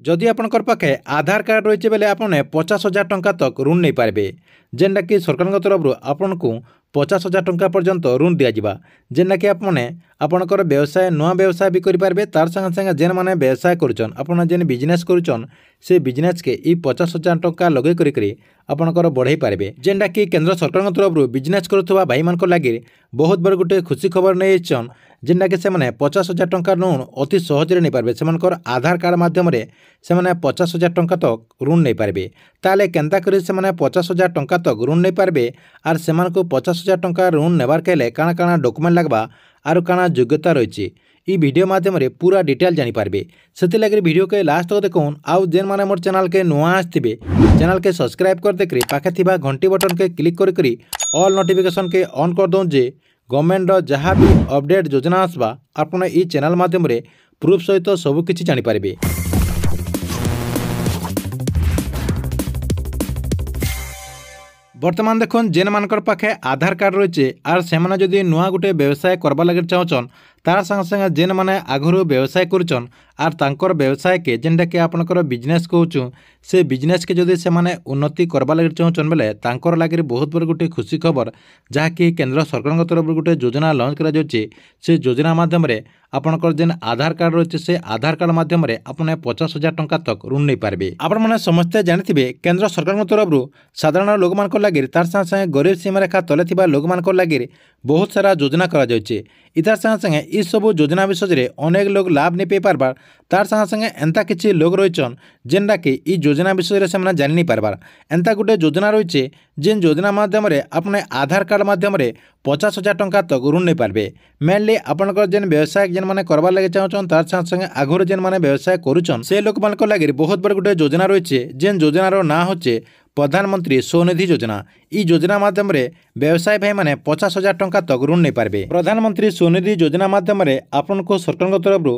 जदि आपणकर पाखे आधार कार्ड रही बेले आपने 50,000 टंका तक ऋण नहीं पारे जेनटा कि सरकार तरफ आपन को 50,000 टंका पर्यंत ऋण दिज्वा जेनटा कि आपने आपणकर व्यवसाय नुआ व्यवसाय भी करेंगे तार संगे संगे जेन मैंने व्यवसाय करुचन आपन जेन बिजनेस करुचन से बिजनेस के 50,000 टंका लगे करी आपणकर बढ़ई पारे जेनटा कि केंद्र सरकार तरफ बिजनेस करुवा भाई मान लगे बहुत बड़ गोटे खुशी खबर नहीं जेनटा कि से 50,000 टंका ऋण अति सहजरे नहीं पारे से आधार कार्ड मध्यम से 50,000 टंका तक ऋण नहीं पारे ताले केंता करी से 50,000 टंका तक ऋण नहीं पारे आर से 50,000 टंका ऋण नेबार कहले काଣା काଣା डॉक्यूमेंट लगवा आर काଣା योग्यता रही ई वीडियो माध्यम पूरा डिटेल जानीपारे से लगे वीडियो के लास्ट तक देखून आउ जेन माने मोर चैनल के नुआ आसथिबे चैनल के सब्सक्राइब कर देकरी पाखे थिबा घंटी बटन के क्लिक करी ऑल नोटिफिकेशन के ऑन कर दो जे गवर्नमेंट जहाँ भी अपडेट योजना आसवा आपन ई चैनल माध्यम प्रूफ सहित सबकिछि जानीपारे। बर्तमान देखुन जेन मानकर पाखे आधार कार्ड रही आर से जदि नुआ गोटे व्यवसाय करवा लगे चाहन तार संगे संगे जेन माने आगुरी व्यवसाय करुचन आर तांकर व्यवसाय के जेनटा कि आपनकर बिजनेस कहूँ से बिजनेस के जदि से माने उन्नति करवा लगे चाहन बेले तांकर लगे बहुत बड़ गोटे खुशी खबर जहाँकि केंद्र सरकार तरफ गोटे योजना लॉन्च करा से योजना माध्यम आपनकर जेन आधार कार्ड रही से आधार कार्ड माध्यम आपने 50,000 टंका तक ऋण नहीं पारे। आपण मैंने समस्ते जानी केंद्र सरकार तरफ साधारण लोक मान लगे तार संगे संगे गरीब सीमा रेखा तले लोक मान लगे बहुत सारा योजना करा इतार संगे संगे इ सब योजना विषय अनेक लोग लाभ नहीं पाई पारबार तार संगे संगे एंता किछि लोग रहीचन जेनटा कि इ योजना विषय से जानी नहीं पारबार एंता गोटे योजना रही जेन योजना माध्यम अपने आधार कार्ड माध्यम 50,000 टंका तक ऋण नहीं पारे मेनली आपनकर जेन व्यवसाय जेन माने करवा लगे चाहन तार संगे संगे आगुरी जेन माने व्यवसाय करुचन से लोक मान लगे बहुत बड़ गोटे योजना रही जेन योजनार ना होचे प्रधानमंत्री स्वनिधि योजना। ई योजना माध्यम व्यवसाय भाई माने 50,000 टंका तक ऋण नहीं पारे। प्रधानमंत्री स्वनिधि योजना माध्यम आपन को सरकार तरफ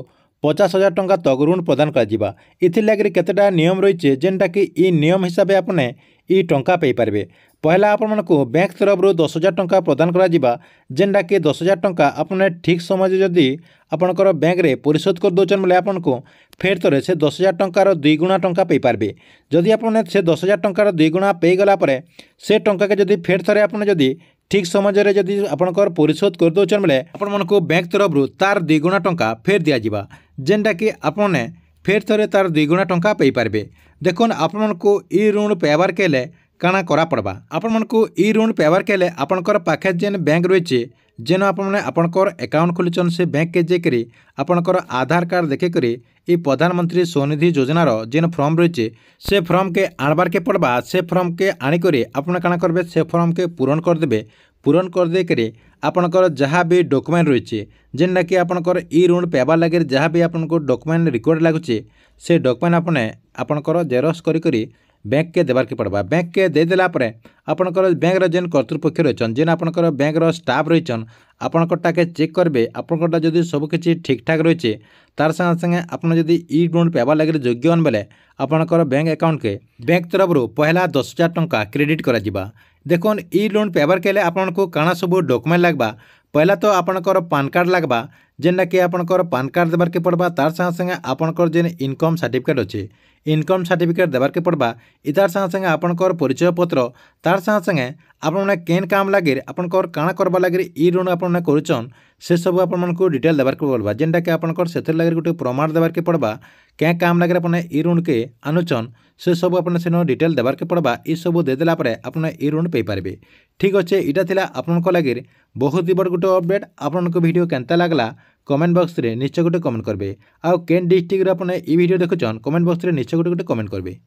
50,000 टंका तक ऋण प्रदान कर इथिर लगे केतेटा नियम रही जेनटा कि ई नियम हिसाब से आपने ई टंका पाई पारे। पहला आपण को बैंक तरफ 10,000 टंका प्रदान करा जेनटा कि 10,000 टंका आपने ठीक समय जदि आपनकर बैंक रे परिशोध कर दौन बेले आपन को फेर थोड़े से 10,000 टंकार 2 गुणा टंका पाई पारे। जदि आपने से 10,000 टंकार 2 गुणा पे गला परे से टंका के जदि फेर थोड़े आपने जदि ठीक समय जदि आपनकर परिशोध कर दौन बेले आपण को बैंक तरफ तार 2 गुणा टंका फेर दिया जेनटा कि आपने फेर थोड़े तार 2 गुणा टंका पाई पारे। देखुन आपण को ई ऋण पाइबार केले काଣା करा पड़वा आपण को ई ऋण पाइबार केले आपनकर पाखे जेन बैंक रही जेन आपने आपनकर अकाउंट खोलीचन से बैंक के जेकरी आपनकर आधार कार्ड देखे करी ई प्रधानमंत्री स्वनिधि योजनार जेन फॉर्म रही से फॉर्म के आणबार के पड़वा से फॉर्म के आनिकरी आपने काଣା करबे से फॉर्म के पूरण कर देबे पूरण कर दे करी आपनकर जहाँ भी डॉक्यूमेंट रही जेनटा कि आपनकर ई ऋण पाइबार लगे जहाँ भी आपनको डॉक्यूमेंट रिकॉर्ड लगुचे से डॉक्यूमेंट आपने आपनकर जेरक्स करी बैंक के देवार के पड़वा बैंक के दे देला परे आपनकर बैंक जेन कर्तृपक्ष रही जेन आपनकर बैंक स्टाफ रही आपनकटा के चेक करेंगे आपनकटा जदि सबकि ठीक ठाक रही तार संगे संगे आपन जदि ई ऋण पाइबार लगे योग्य बेले आपनकर बैंक अकाउंट के बैंक तरफ पहला 10,000 टंका क्रेडिट करा देखुन ई ऋण पाइबार केले आपन को काଣା सब डॉक्यूमेंट लगवा पहला तो आपनकर पान कार्ड लगवा जेनटा कि आपनकर पान कार्ड देवार के पड़वा तार संगे संगे आपनकर जेन इनकम सर्टिफिकेट अच्छे इनकम सर्टिफिकेट देवार के पड़वा इतार संगे संगे आपनकर परिचय पत्र तार संगे संगे आपने केन काम लगे आपनकर काଣା करवा लगे ई ऋण आपने करुचन से सब आपन को डिटेल देवार के पड़वा जेनटा कि आपनकर से लगे गोटे प्रमाण देवार के पड़वा क्या काम लगे अपने ई ऋण के आनुचन से सब अपने से डिटेल देवार के पड़वा ई सब देदेला आपने ई ऋण पाई पारे। ठीक अच्छे इटा थिला आपन लगे बहुत ही बड़ गोटे अपडेट आपन को वीडियो केनता लागला कमेंट बॉक्स रे निश्चय गोटे कमेंट करबे आउ केन डिस्ट्रिक्ट रे आपने ई वीडियो देखुचन कमेंट बॉक्स रे निश्चय गोटे कमेंट करबे।